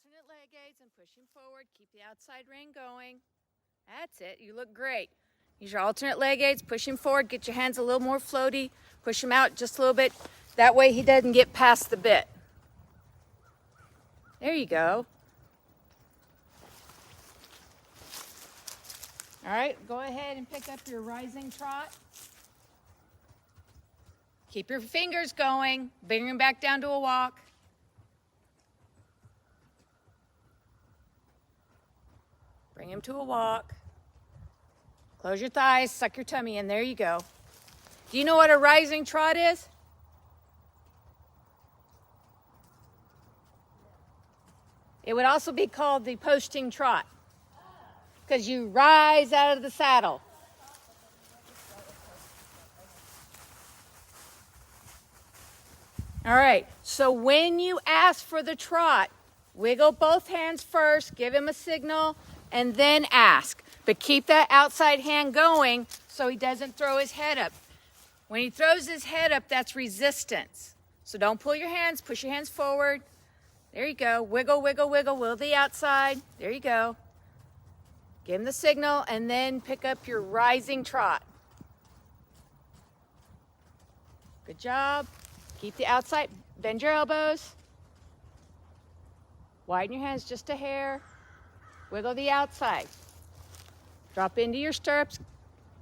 alternate leg aids and push him forward. Keep the outside ring going. That's it. You look great. Use your alternate leg aids. Push him forward. Get your hands a little more floaty. Push him out just a little bit. That way he doesn't get past the bit. There you go. All right, go ahead and pick up your rising trot. Keep your fingers going. Bring him back down to a walk. Bring him to a walk. Close your thighs, suck your tummy in. There you go. Do you know what a rising trot is? It would also be called the posting trot because you rise out of the saddle. All right, so when you ask for the trot, wiggle both hands first, give him a signal, and then ask. But keep that outside hand going so he doesn't throw his head up. When he throws his head up, that's resistance. So don't pull your hands, push your hands forward. There you go. Wiggle, wiggle, wiggle. Wiggle the outside. There you go. Give him the signal and then pick up your rising trot. Good job. Keep the outside. Bend your elbows. Widen your hands just a hair. Wiggle the outside. Drop into your stirrups.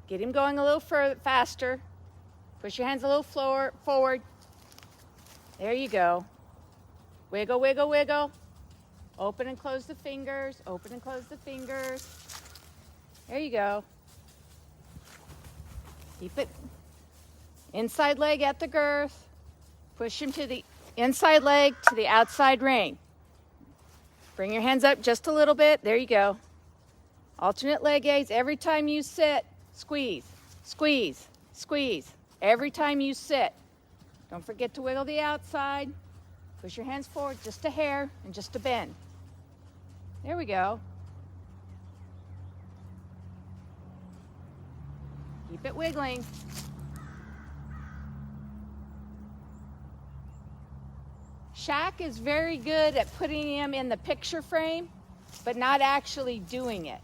Get him going a little faster. Push your hands a little forward. There you go. Wiggle, wiggle, wiggle. Open and close the fingers. Open and close the fingers. There you go. Keep it. Inside leg at the girth. Push him to the inside leg to the outside ring. Bring your hands up just a little bit. There you go. Alternate leg aids. Every time you sit, squeeze, squeeze, squeeze. Every time you sit. Don't forget to wiggle the outside. Push your hands forward just a hair and just a bend. There we go. Keep it wiggling. Shaq is very good at putting him in the picture frame, but not actually doing it.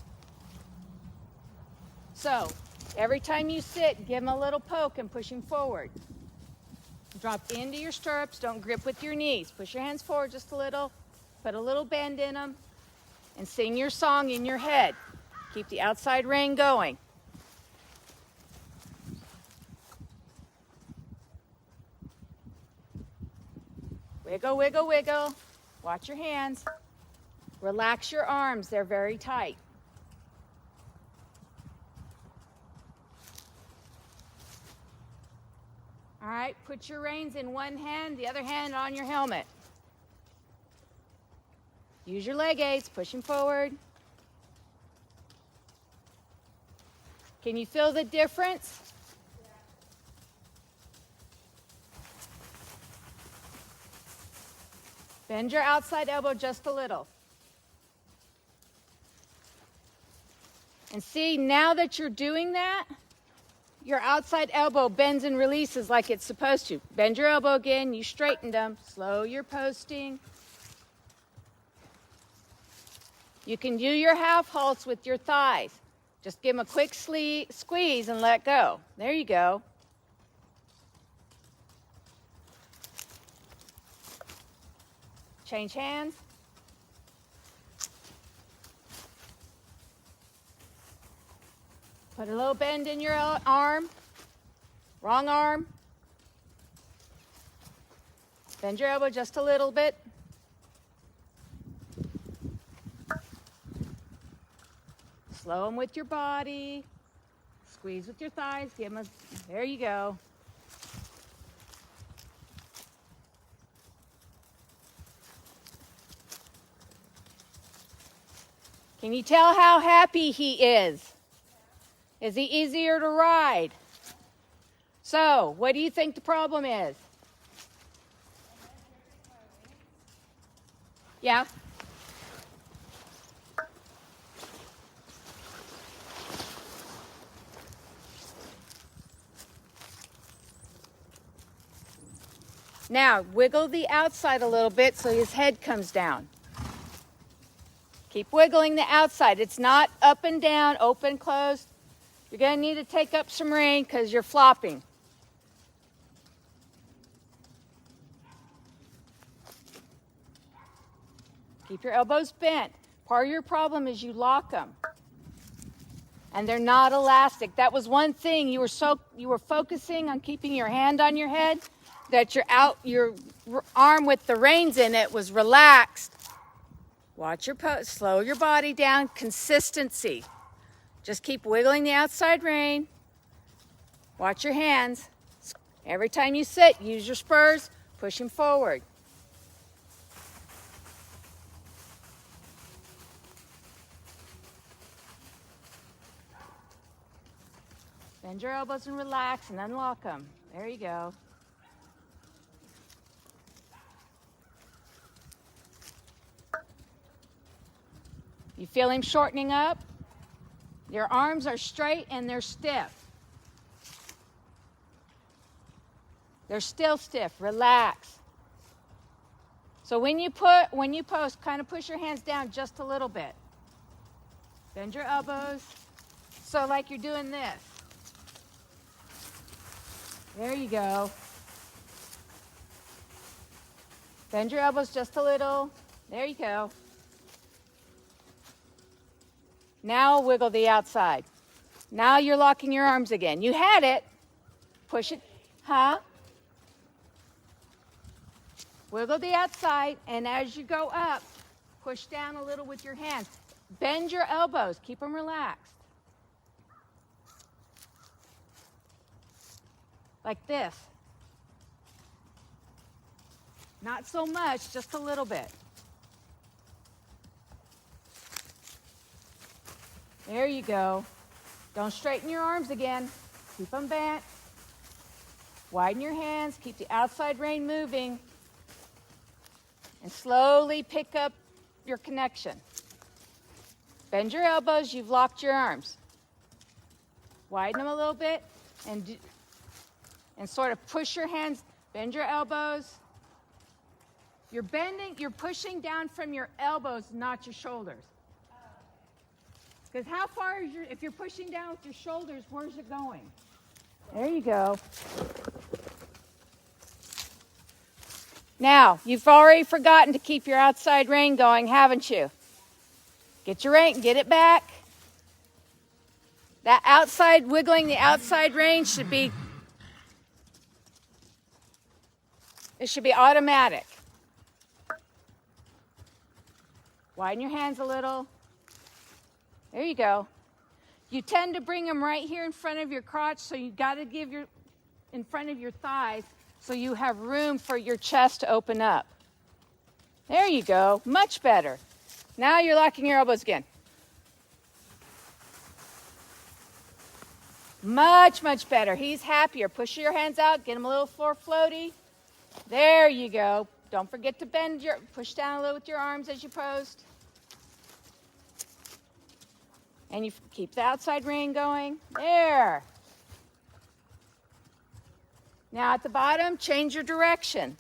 So, every time you sit, give him a little poke and push him forward. Drop into your stirrups. Don't grip with your knees. Push your hands forward just a little. Put a little bend in them. And sing your song in your head. Keep the outside ring going. Wiggle, wiggle, wiggle. Watch your hands. Relax your arms. They're very tight. All right, put your reins in one hand, the other hand on your helmet. Use your leg aids, push him forward. Can you feel the difference? Bend your outside elbow just a little. And see, now that you're doing that, your outside elbow bends and releases like it's supposed to. Bend your elbow again. You straightened them. Slow your posting. You can do your half halts with your thighs. Just give them a quick squeeze and let go. There you go. Change hands. Put a little bend in your arm. Wrong arm. Bend your elbow just a little bit. Slow them with your body. Squeeze with your thighs. Give them a, there you go. Can you tell how happy he is? Is he easier to ride? So, what do you think the problem is? Yeah? Now, wiggle the outside a little bit so his head comes down. Keep wiggling the outside. It's not up and down, open, closed. You're going to need to take up some rein because you're flopping. Keep your elbows bent. Part of your problem is you lock them. And they're not elastic. That was one thing. You were focusing on keeping your hand on your head, that your arm with the reins in it was relaxed. Watch your pose. Slow your body down. Consistency. Just keep wiggling the outside rein. Watch your hands. Every time you sit, use your spurs. Push him forward. Bend your elbows and relax and unlock them. There you go. You feel him shortening up? Your arms are straight and they're stiff. They're still stiff. Relax. So when you post, kind of push your hands down just a little bit. Bend your elbows. So like you're doing this. There you go. Bend your elbows just a little. There you go. Now wiggle the outside. Now you're locking your arms again. You had it. Push it. Huh? Wiggle the outside, and as you go up, push down a little with your hands. Bend your elbows. Keep them relaxed. Like this. Not so much, just a little bit. There you go. Don't straighten your arms again. Keep them bent. Widen your hands. Keep the outside rein moving. And slowly pick up your connection. Bend your elbows. You've locked your arms. Widen them a little bit and sort of push your hands. Bend your elbows. You're pushing down from your elbows, not your shoulders. Because how far is if you're pushing down with your shoulders, where's it going? There you go. Now, you've already forgotten to keep your outside rein going, haven't you? Get your rein, get it back. That outside, wiggling the outside rein should be automatic. Widen your hands a little. There you go. You tend to bring them right here in front of your crotch, so you got to give in front of your thighs so you have room for your chest to open up. There you go. Much better. Now you're locking your elbows again. Much, much better. He's happier. Push your hands out. Get him a little more floaty. There you go. Don't forget to push down a little with your arms as you post. And you keep the outside rein going. There. Now at the bottom, change your direction.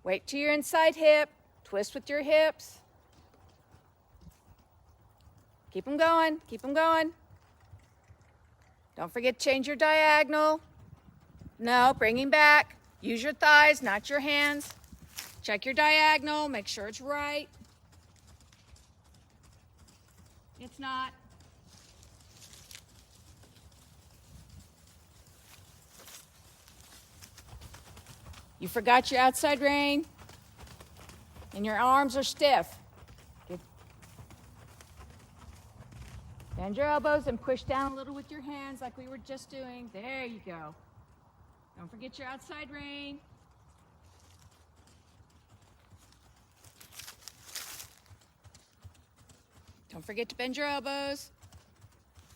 Wait to your inside hip. Twist with your hips. Keep them going. Keep them going. Don't forget to change your diagonal. No, bring him back. Use your thighs, not your hands. Check your diagonal. Make sure it's right. It's not. You forgot your outside rein, and your arms are stiff. Bend your elbows and push down a little with your hands like we were just doing. There you go. Don't forget your outside rein. Don't forget to bend your elbows.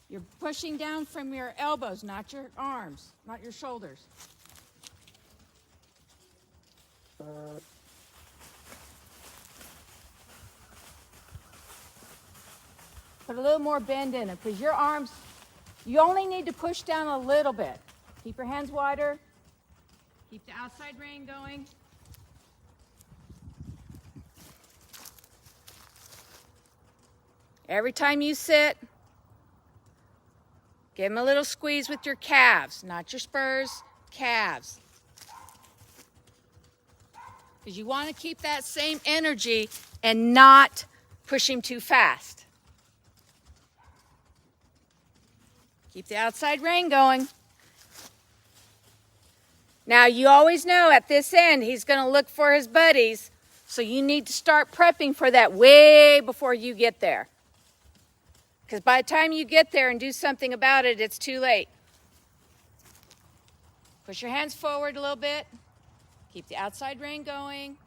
You're pushing down from your elbows, not your arms, not your shoulders. Put a little more bend in it, because your arms, you only need to push down a little bit. Keep your hands wider. Keep the outside rein going. Every time you sit, give him a little squeeze with your calves, not your spurs, calves. Because you want to keep that same energy and not push him too fast. Keep the outside rein going. Now you always know at this end he's going to look for his buddies, so you need to start prepping for that way before you get there. Because by the time you get there and do something about it, it's too late. Push your hands forward a little bit. Keep the outside rein going.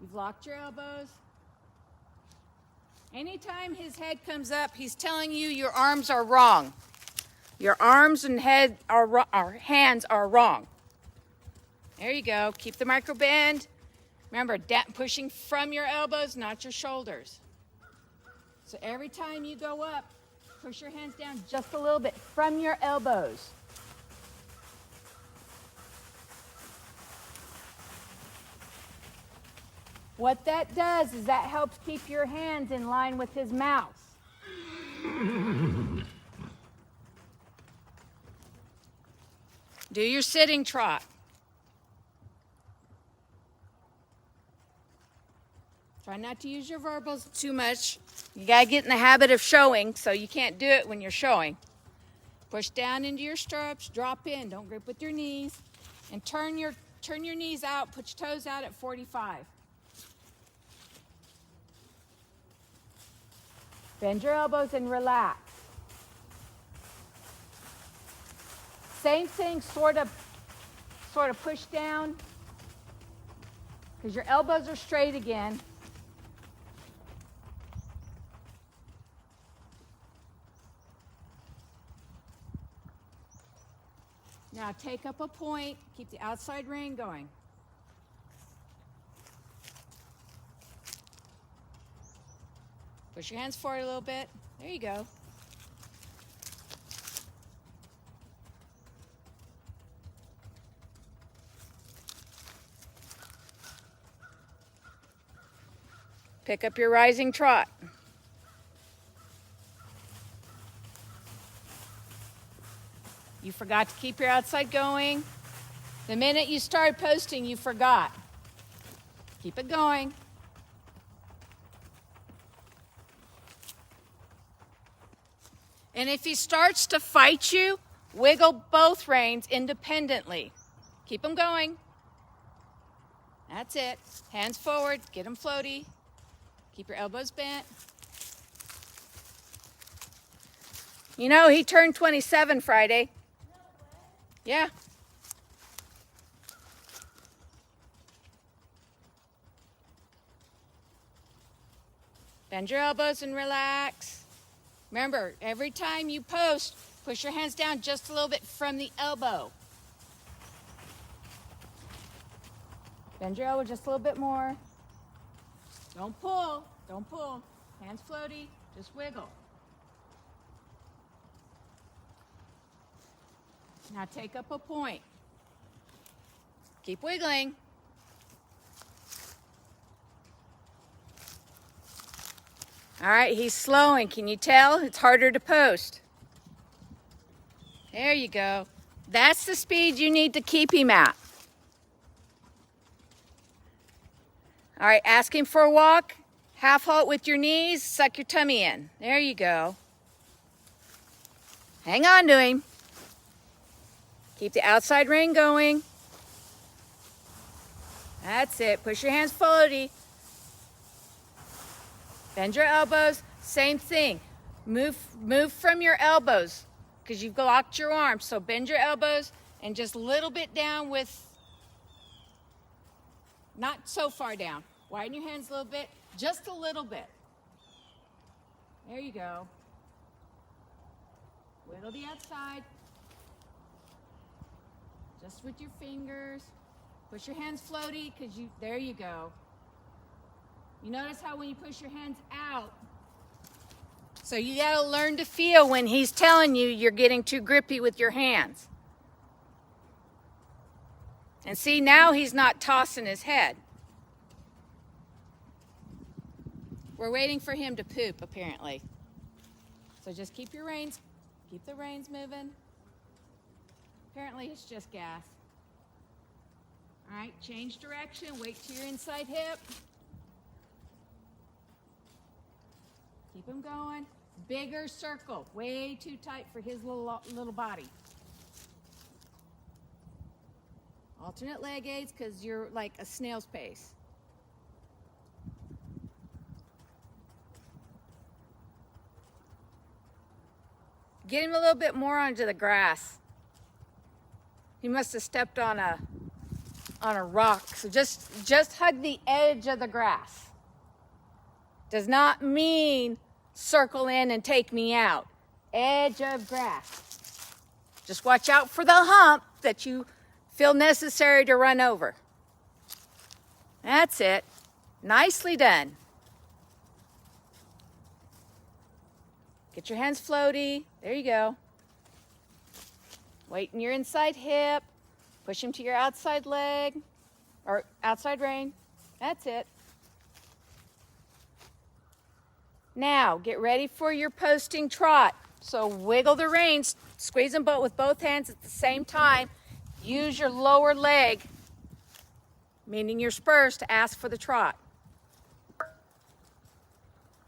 You've locked your elbows. Anytime his head comes up, he's telling you your arms are wrong. Your arms and head are hands are wrong. There you go. Keep the micro bend. Remember, pushing from your elbows, not your shoulders. So every time you go up, push your hands down just a little bit from your elbows. What that does is that helps keep your hands in line with his mouth. Do your sitting trot. Try not to use your verbals too much. You gotta get in the habit of showing, so you can't do it when you're showing. Push down into your stirrups, drop in, don't grip with your knees, and turn your knees out, put your toes out at 45. Bend your elbows and relax. Same thing, sort of push down, because your elbows are straight again. Now take up a point, keep the outside rein going. Push your hands forward a little bit. There you go. Pick up your rising trot. You forgot to keep your outside going. The minute you started posting, you forgot. Keep it going. And if he starts to fight you, wiggle both reins independently. Keep them going. That's it. Hands forward, get them floaty. Keep your elbows bent. You know, he turned 27 Friday. Yeah. Bend your elbows and relax. Remember, every time you post, push your hands down just a little bit from the elbow. Bend your elbow just a little bit more. Don't pull. Don't pull. Hands floaty. Just wiggle. Now take up a point. Keep wiggling. All right, he's slowing. Can you tell? It's harder to post. There you go. That's the speed you need to keep him at. All right, ask him for a walk. Half halt with your knees. Suck your tummy in. There you go. Hang on to him. Keep the outside rein going. That's it. Push your hands floaty. Bend your elbows. Same thing. Move from your elbows because you've locked your arms. So bend your elbows and just a little bit down with, not so far down. Widen your hands a little bit, just a little bit. There you go. Wiggle the outside. Just with your fingers. Push your hands floaty because there you go. You notice how when you push your hands out, so you got to learn to feel when he's telling you you're getting too grippy with your hands. And see, now he's not tossing his head. We're waiting for him to poop, apparently. So just keep the reins moving. Apparently it's just gas. All right, change direction, wait to your inside hip. Keep him going. Bigger circle, way too tight for his little body. Alternate leg aids because you're like a snail's pace. Get him a little bit more onto the grass. He must have stepped on a rock. So just hug the edge of the grass. Does not mean circle in and take me out. Edge of grass. Just watch out for the hump that you feel necessary to run over. That's it. Nicely done. Get your hands floaty. There you go. Wait in your inside hip. Push him to your outside leg or outside rein. That's it. Now, get ready for your posting trot. So wiggle the reins, squeeze them both with both hands at the same time. Use your lower leg, meaning your spurs, to ask for the trot.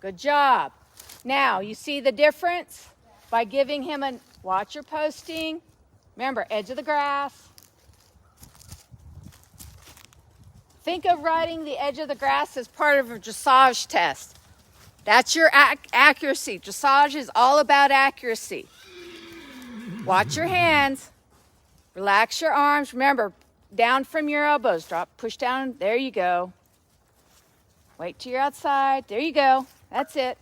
Good job. Now, you see the difference? By giving him watch your posting. Remember, edge of the grass. Think of riding the edge of the grass as part of a dressage test. That's your accuracy. Dressage is all about accuracy. Watch your hands. Relax your arms. Remember, down from your elbows. Drop, push down. There you go. Wait till you're outside. There you go. That's it.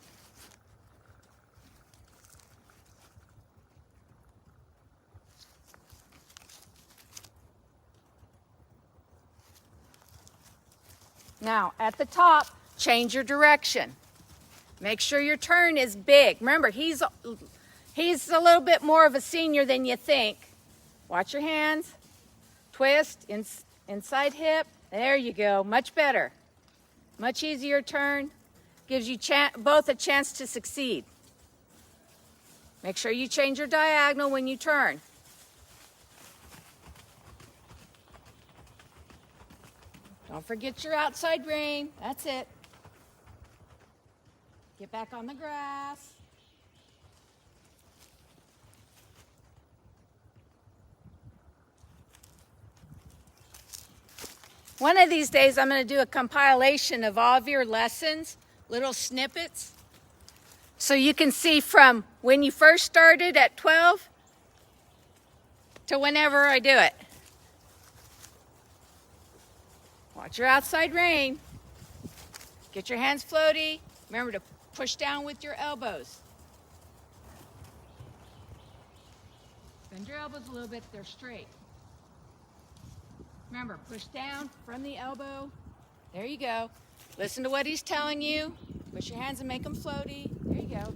Now, at the top, change your direction. Make sure your turn is big. Remember, he's a little bit more of a senior than you think. Watch your hands. Twist, inside hip. There you go. Much better. Much easier turn. Gives you both a chance to succeed. Make sure you change your diagonal when you turn. Don't forget your outside rein. That's it. Get back on the grass. One of these days, I'm going to do a compilation of all of your lessons, little snippets, so you can see from when you first started at 12 to whenever I do it. Watch your outside rein. Get your hands floaty. Remember to push down with your elbows. Bend your elbows a little bit, they're straight. Remember, push down from the elbow. There you go. Listen to what he's telling you. Push your hands and make them floaty. There you go.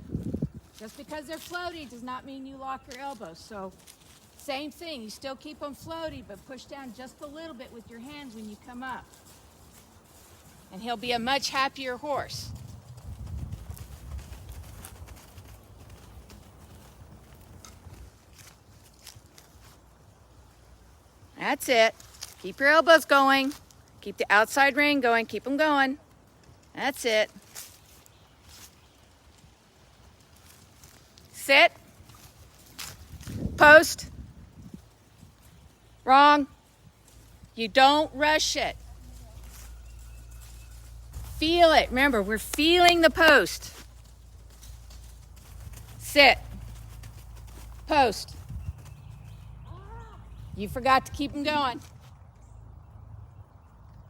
Just because they're floaty does not mean you lock your elbows. So, same thing. You still keep them floaty, but push down just a little bit with your hands when you come up. And he'll be a much happier horse. That's it. Keep your elbows going. Keep the outside rein going. Keep them going. That's it. Sit. Post. Wrong. You don't rush it. Feel it. Remember, we're feeling the post. Sit. Post. You forgot to keep them going.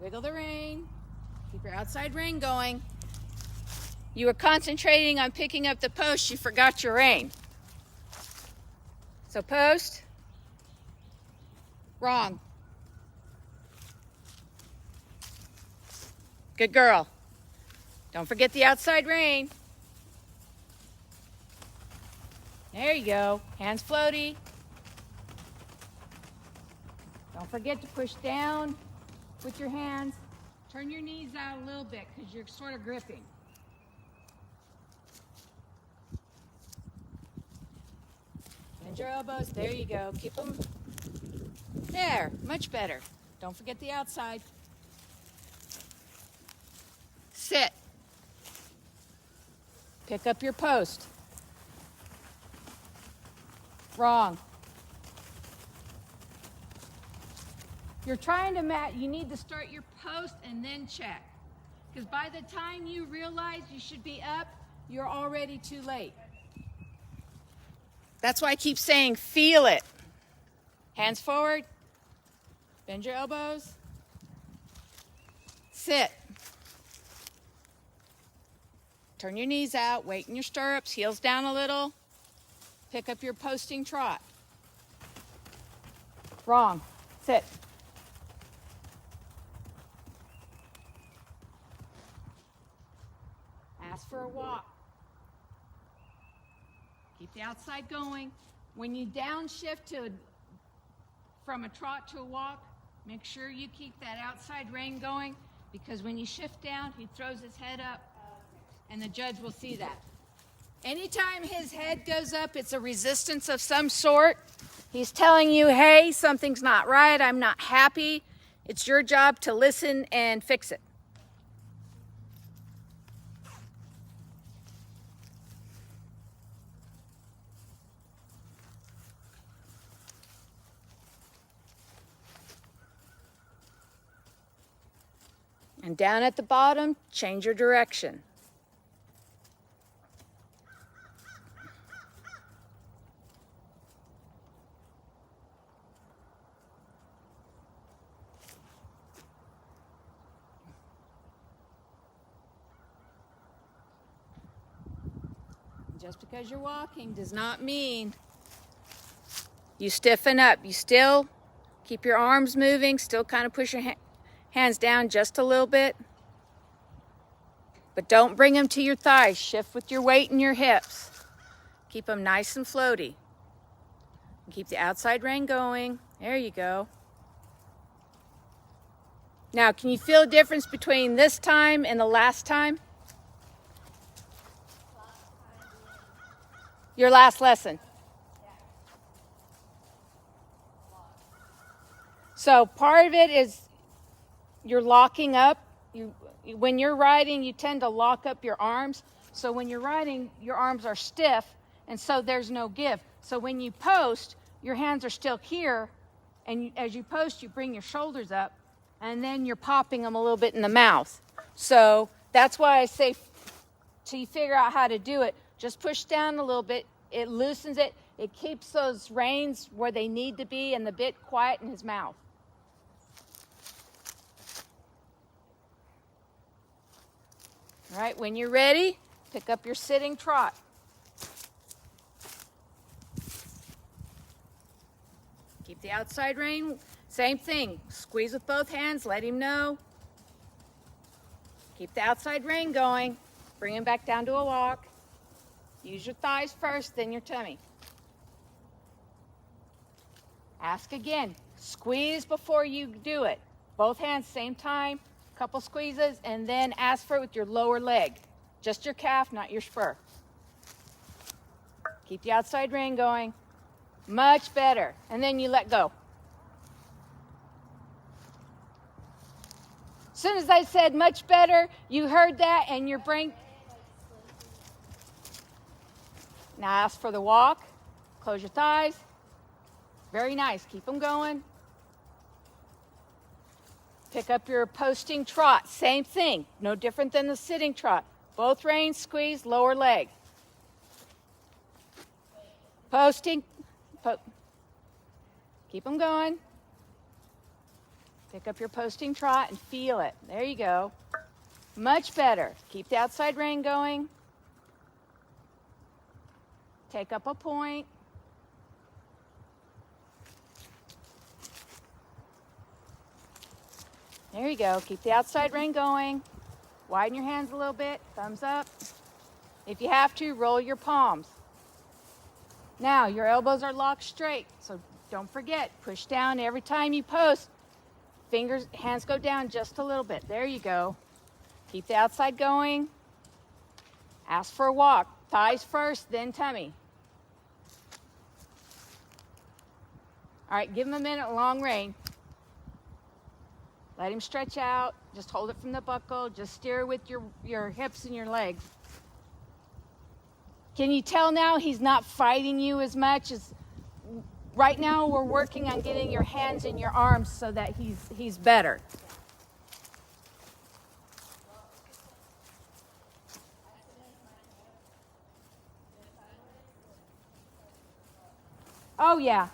Wiggle the rein. Keep your outside rein going. You were concentrating on picking up the post. You forgot your rein. So post. Wrong. Good girl. Don't forget the outside rein. There you go. Hands floaty. Don't forget to push down with your hands. Turn your knees out a little bit because you're sort of gripping. Bend your elbows. There you go. Keep them. There. Much better. Don't forget the outside. Sit. Pick up your post. Wrong. You're trying to match. You need to start your post and then check. Because by the time you realize you should be up, you're already too late. That's why I keep saying feel it. Hands forward. Bend your elbows. Sit. Turn your knees out. Weight in your stirrups. Heels down a little. Pick up your posting trot. Wrong. Sit. Ask for a walk. Keep the outside going. When you downshift from a trot to a walk, make sure you keep that outside rein going, because when you shift down, he throws his head up, and the judge will see that. Anytime his head goes up, it's a resistance of some sort. He's telling you, hey, something's not right. I'm not happy. It's your job to listen and fix it. And down at the bottom, change your direction. Just because you're walking does not mean you stiffen up. You still keep your arms moving, still kind of push your hands down just a little bit. But don't bring them to your thighs. Shift with your weight in your hips. Keep them nice and floaty. And keep the outside rein going. There you go. Now, can you feel a difference between this time and the last time? Your last lesson. So part of it is you're locking up. When you're riding, you tend to lock up your arms. So when you're riding, your arms are stiff, and so there's no give. So when you post, your hands are still here, and as you post, you bring your shoulders up, and then you're popping them a little bit in the mouth. So that's why I say, till you figure out how to do it, just push down a little bit. It loosens it. It keeps those reins where they need to be and the bit quiet in his mouth. All right, when you're ready, pick up your sitting trot. Keep the outside rein. Same thing. Squeeze with both hands. Let him know. Keep the outside rein going. Bring him back down to a walk. Use your thighs first, then your tummy. Ask again. Squeeze before you do it. Both hands, same time. Couple squeezes, and then ask for it with your lower leg. Just your calf, not your spur. Keep the outside rein going. Much better. And then you let go. As soon as I said much better, you heard that, and your brain... Now ask for the walk. Close your thighs. Very nice. Keep them going. Pick up your posting trot. Same thing. No different than the sitting trot. Both reins squeeze, lower leg. Posting. Keep them going. Pick up your posting trot and feel it. There you go. Much better. Keep the outside rein going. Take up a point. There you go. Keep the outside rein going. Widen your hands a little bit. Thumbs up. If you have to, roll your palms. Now, your elbows are locked straight, so don't forget, push down every time you post. Hands go down just a little bit. There you go. Keep the outside going. Ask for a walk. Thighs first, then tummy. All right, give him a minute, long rein. Let him stretch out. Just hold it from the buckle. Just steer with your hips and your legs. Can you tell now he's not fighting you as much as right now? We're working on getting your hands and your arms so that he's better. Oh yeah,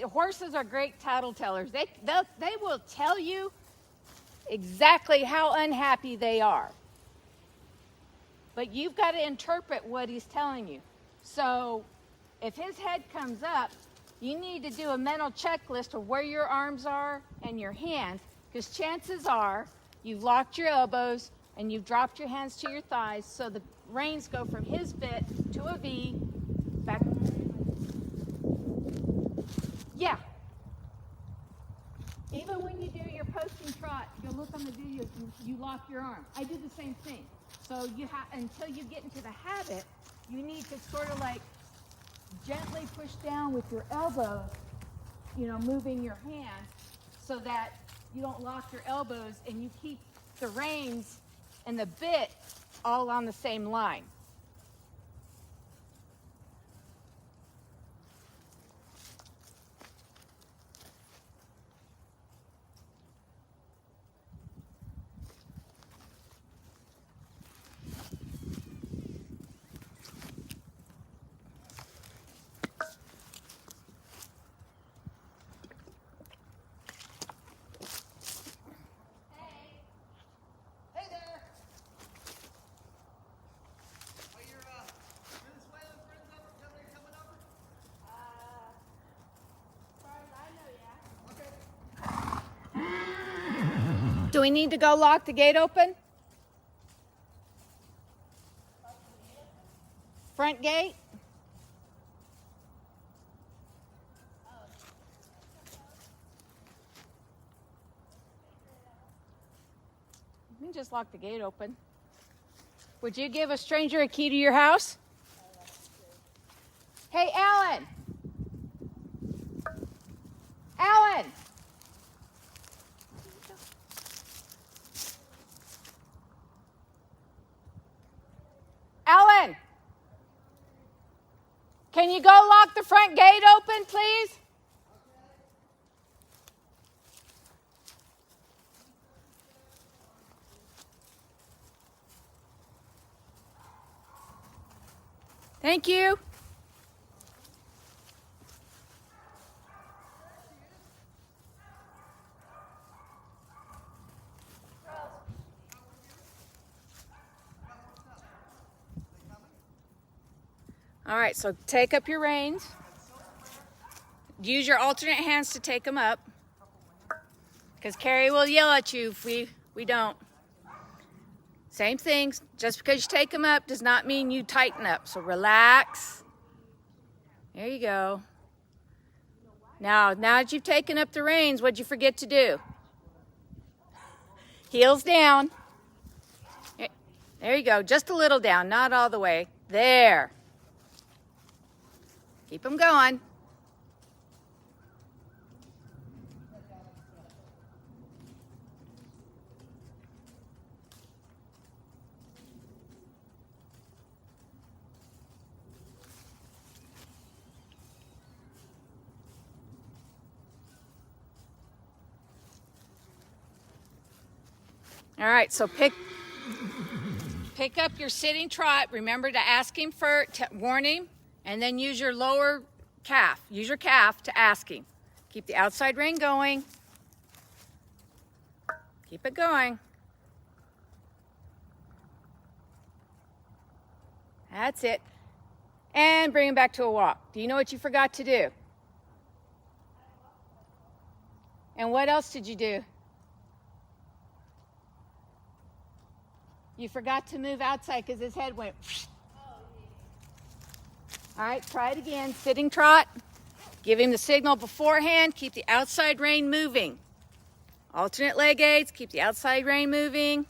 horses are great tattletellers. They will tell you exactly how unhappy they are. But you've got to interpret what he's telling you. So if his head comes up, you need to do a mental checklist of where your arms are and your hands, because chances are you've locked your elbows and you've dropped your hands to your thighs, so the reins go from his bit to a V, back. Yeah. Even when you do your posting trot, you'll look on the videos, you lock your arm. I do the same thing. So until you get into the habit, you need to sort of like gently push down with your elbow, moving your hands so that you don't lock your elbows and you keep the reins and the bit all on the same line. Do we need to go lock the gate open? Front gate? You can just lock the gate open. Would you give a stranger a key to your house? Hey, Alan! Alan! Alan! Can you go lock the front gate open, please? Thank you. All right, so take up your reins. Use your alternate hands to take them up, because Carrie will yell at you if we don't. Same thing, just because you take them up does not mean you tighten up. So relax. There you go. Now that you've taken up the reins, what'd you forget to do? Heels down. There you go, just a little down, not all the way. There. Keep them going. All right, so pick up your sitting trot. Remember to ask him warn him, and then use your lower calf. Use your calf to ask him. Keep the outside rein going. Keep it going. That's it. And bring him back to a walk. Do you know what you forgot to do? And what else did you do? You forgot to move outside because his head went. All right, try it again. Sitting trot. Give him the signal beforehand. Keep the outside rein moving. Alternate leg aids. Keep the outside rein moving.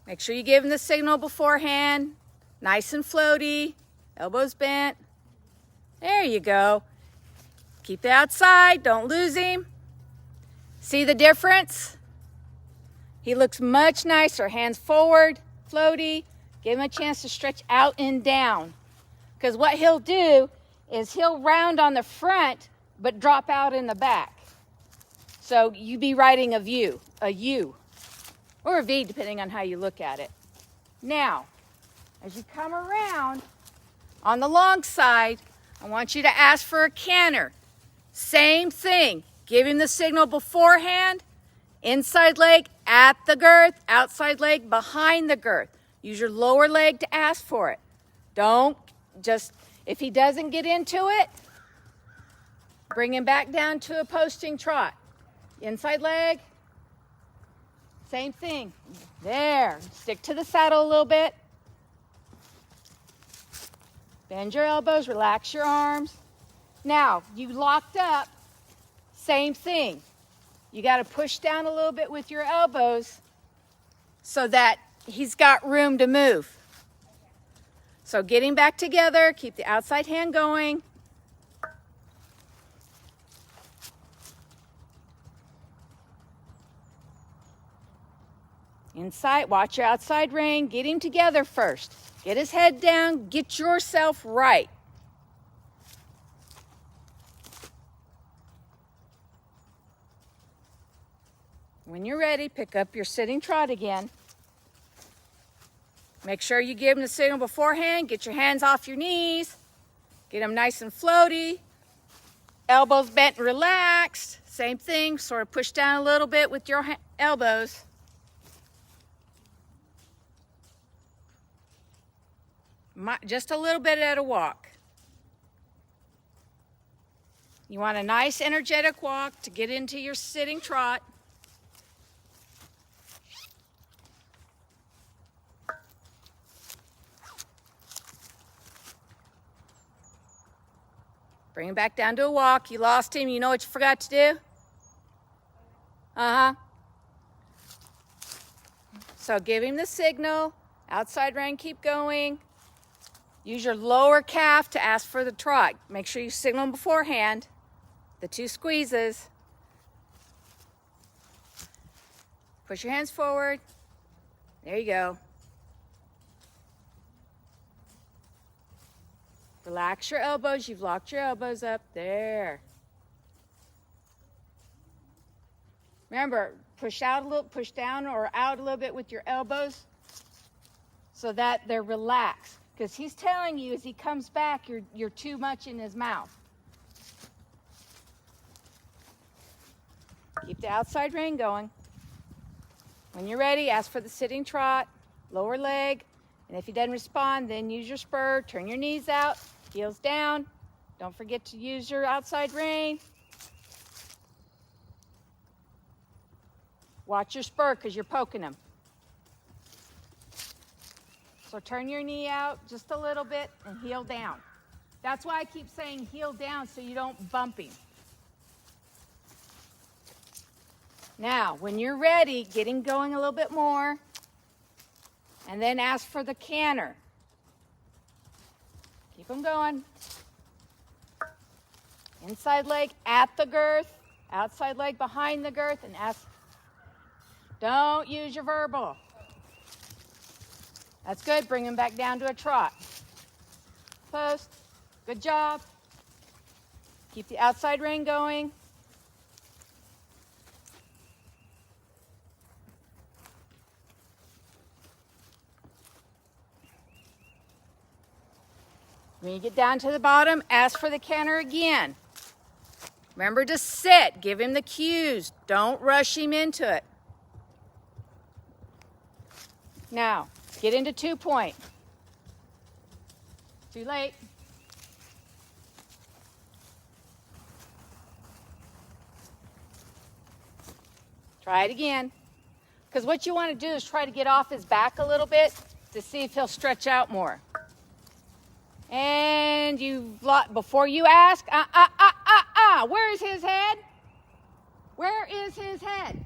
Make sure you give him the signal beforehand. Nice and floaty. Elbows bent. There you go. Keep it outside, don't lose him. See the difference? He looks much nicer. Hands forward, floaty. Give him a chance to stretch out and down. Because what he'll do is he'll round on the front, but drop out in the back. So you be riding a U, or a V, depending on how you look at it. Now, as you come around on the long side, I want you to ask for a canter. Same thing. Give him the signal beforehand. Inside leg at the girth, outside leg behind the girth. Use your lower leg to ask for it. Don't just, if he doesn't get into it, bring him back down to a posting trot. Inside leg, same thing. There, stick to the saddle a little bit. Bend your elbows, relax your arms. Now, you locked up, same thing. You got to push down a little bit with your elbows so that he's got room to move. So getting back together, keep the outside hand going. Inside, watch your outside rein. Get him together first. Get his head down. Get yourself right. When you're ready, pick up your sitting trot again. Make sure you give him the signal beforehand. Get your hands off your knees. Get him nice and floaty. Elbows bent and relaxed. Same thing, sort of push down a little bit with your elbows. Just a little bit at a walk. You want a nice energetic walk to get into your sitting trot. Bring him back down to a walk. You lost him. You know what you forgot to do? So give him the signal. Outside rein, keep going. Use your lower calf to ask for the trot. Make sure you signal him beforehand. The 2 squeezes. Push your hands forward. There you go. Relax your elbows. You've locked your elbows up. There. Remember, push out a little, push down or out a little bit with your elbows so that they're relaxed. Because he's telling you as he comes back, you're too much in his mouth. Keep the outside rein going. When you're ready, ask for the sitting trot, lower leg. And if he doesn't respond, then use your spur. Turn your knees out, heels down. Don't forget to use your outside rein. Watch your spur because you're poking him. So turn your knee out just a little bit and heel down. That's why I keep saying heel down so you don't bump him. Now, when you're ready, get him going a little bit more. And then ask for the canter. Keep him going. Inside leg at the girth. Outside leg behind the girth. And ask. Don't use your verbal. That's good. Bring him back down to a trot. Post. Good job. Keep the outside rein going. When you get down to the bottom, ask for the canter again. Remember to sit. Give him the cues. Don't rush him into it. Now, get into 2-point. Too late. Try it again. Because what you want to do is try to get off his back a little bit to see if he'll stretch out more. And before you ask, where is his head? Where is his head?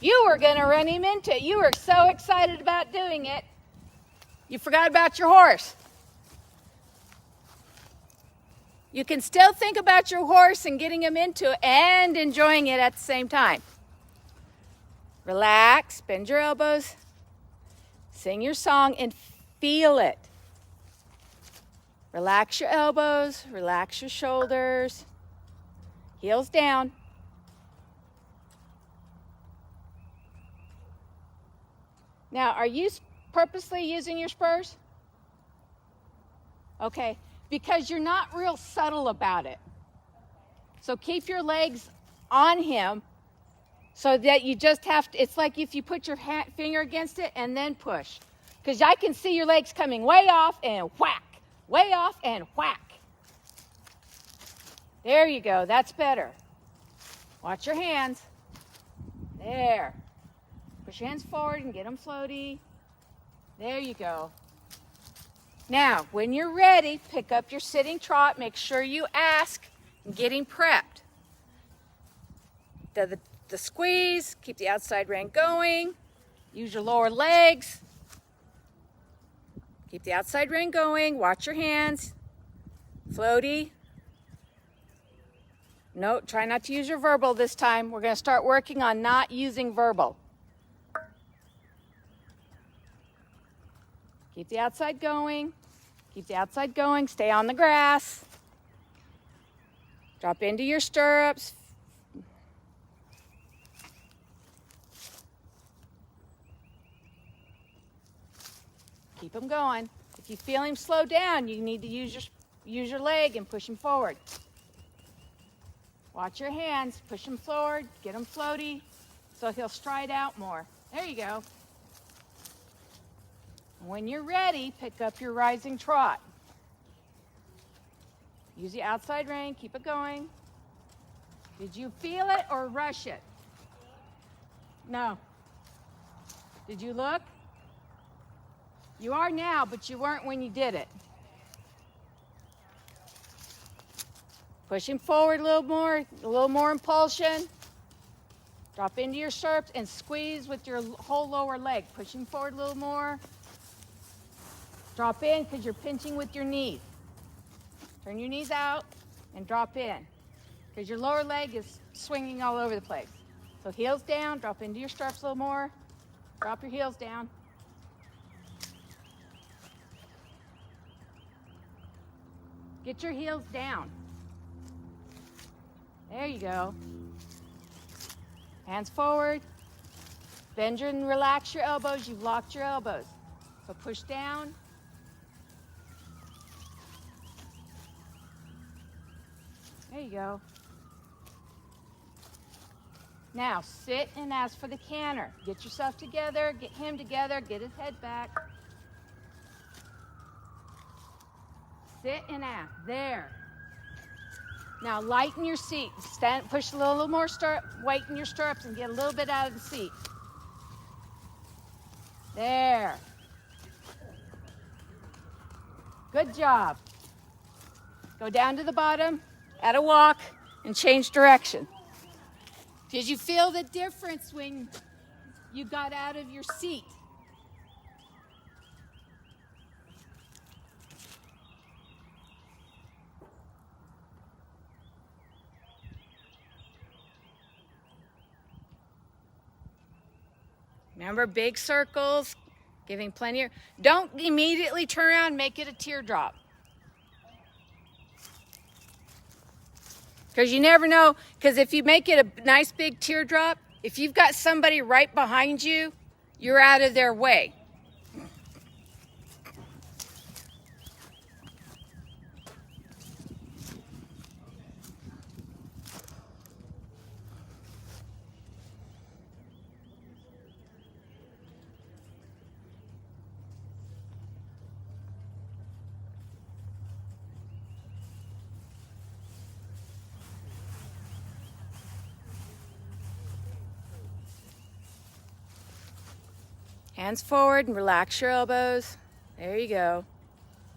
You were going to run him into it. You were so excited about doing it. You forgot about your horse. You can still think about your horse and getting him into it and enjoying it at the same time. Relax, bend your elbows, sing your song, and feel it. Relax your elbows, relax your shoulders, heels down. Now, are you purposely using your spurs? Okay, because you're not real subtle about it. So keep your legs on him so that you just have to, it's like if you put your finger against it and then push. Because I can see your legs coming way off and whack, way off and whack. There you go, that's better. Watch your hands. There. Push your hands forward and get them floaty. There you go. Now, when you're ready, pick up your sitting trot. Make sure you ask and get him prepped. The squeeze, keep the outside rein going. Use your lower legs. Keep the outside rein going. Watch your hands. Floaty. No, try not to use your verbal this time. We're going to start working on not using verbal. Keep the outside going. Keep the outside going. Stay on the grass. Drop into your stirrups. Keep him going. If you feel him slow down, you need to use your leg and push him forward. Watch your hands. Push him forward. Get him floaty so he'll stride out more. There you go. When you're ready, pick up your rising trot. Use the outside rein. Keep it going. Did you feel it or rush it? No. Did you look? You are now, but you weren't when you did it. Push him forward a little more impulsion. Drop into your stirrups and squeeze with your whole lower leg. Push him forward a little more. Drop in because you're pinching with your knees. Turn your knees out and drop in because your lower leg is swinging all over the place. So heels down, drop into your stirrups a little more. Drop your heels down. Get your heels down. There you go. Hands forward. Bend and relax your elbows. You've locked your elbows. So push down. There you go. Now sit and ask for the canter. Get yourself together. Get him together. Get his head back. Sit and ask. There. Now lighten your seat. Stand, push a little more weight in your stirrups and get a little bit out of the seat. There. Good job. Go down to the bottom at a walk and change direction. Did you feel the difference when you got out of your seat? Remember, big circles, giving plenty of... Don't immediately turn around and make it a teardrop. Because you never know, because if you make it a nice big teardrop, if you've got somebody right behind you, you're out of their way. Hands forward and relax your elbows. There you go.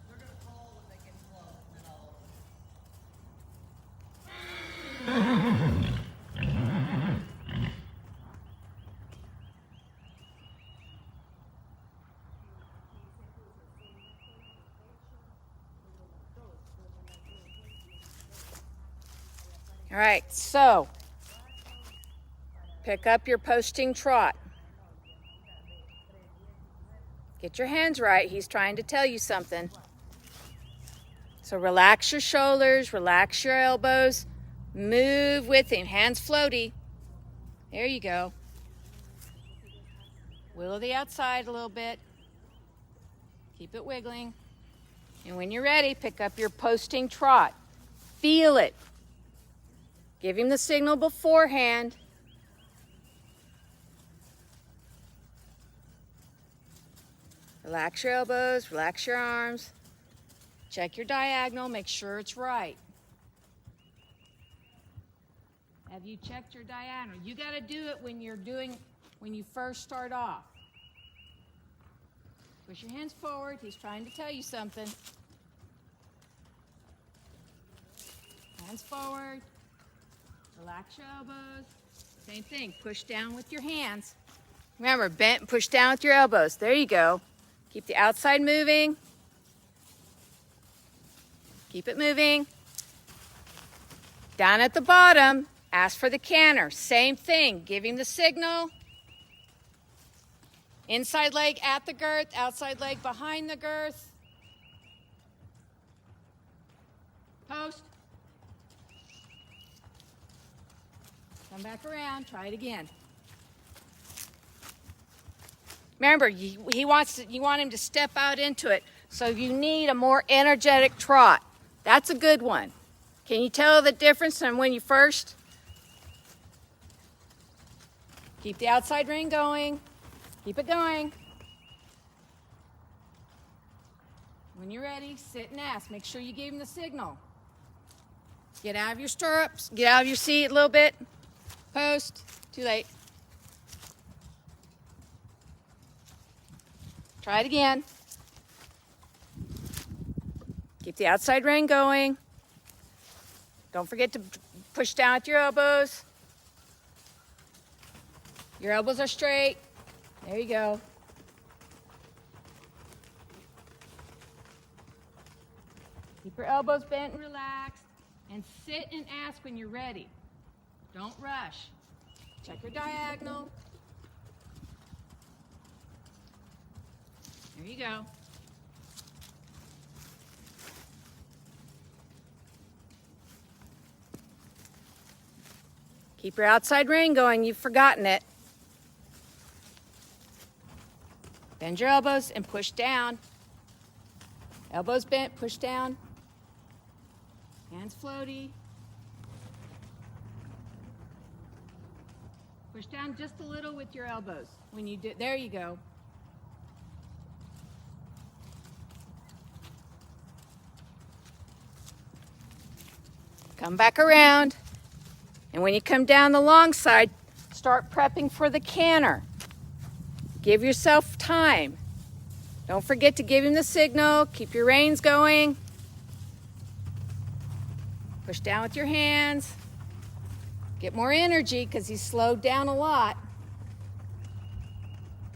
They're going to call when they get close, and then I'll... All right, so pick up your posting trot. Get your hands right. He's trying to tell you something. So relax your shoulders, relax your elbows, move with him. Hands floaty. There you go. Wiggle the outside a little bit. Keep it wiggling. And when you're ready, pick up your posting trot. Feel it. Give him the signal beforehand. Relax your elbows, relax your arms. Check your diagonal, make sure it's right. Have you checked your diagonal? You got to do it when you first start off. Push your hands forward. He's trying to tell you something. Hands forward. Relax your elbows. Same thing. Push down with your hands. Remember, bent, push down with your elbows. There you go. Keep the outside moving. Keep it moving. Down at the bottom, ask for the canter. Same thing. Give him the signal. Inside leg at the girth, outside leg behind the girth. Post. Come back around. Try it again. Remember, you want him to step out into it, so you need a more energetic trot. That's a good one. Can you tell the difference from when you first? Keep the outside rein going. Keep it going. When you're ready, sit and ask. Make sure you gave him the signal. Get out of your stirrups. Get out of your seat a little bit. Post. Too late. Try it again. Keep the outside rein going. Don't forget to push down with your elbows. Your elbows are straight. There you go. Keep your elbows bent and relaxed. And sit and ask when you're ready. Don't rush. Check your diagonal. There you go. Keep your outside rein going. You've forgotten it. Bend your elbows and push down. Elbows bent, push down. Hands floaty. Push down just a little with your elbows. When you do, there you go. Come back around. And when you come down the long side, start prepping for the canter. Give yourself time. Don't forget to give him the signal. Keep your reins going. Push down with your hands. Get more energy because he's slowed down a lot.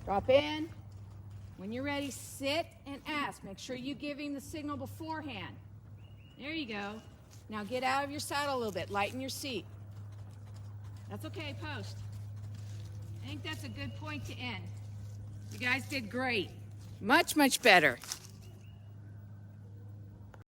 Drop in. When you're ready, sit and ask. Make sure you give him the signal beforehand. There you go. Now get out of your saddle a little bit. Lighten your seat. That's okay, post. I think that's a good point to end. You guys did great. Much, much better.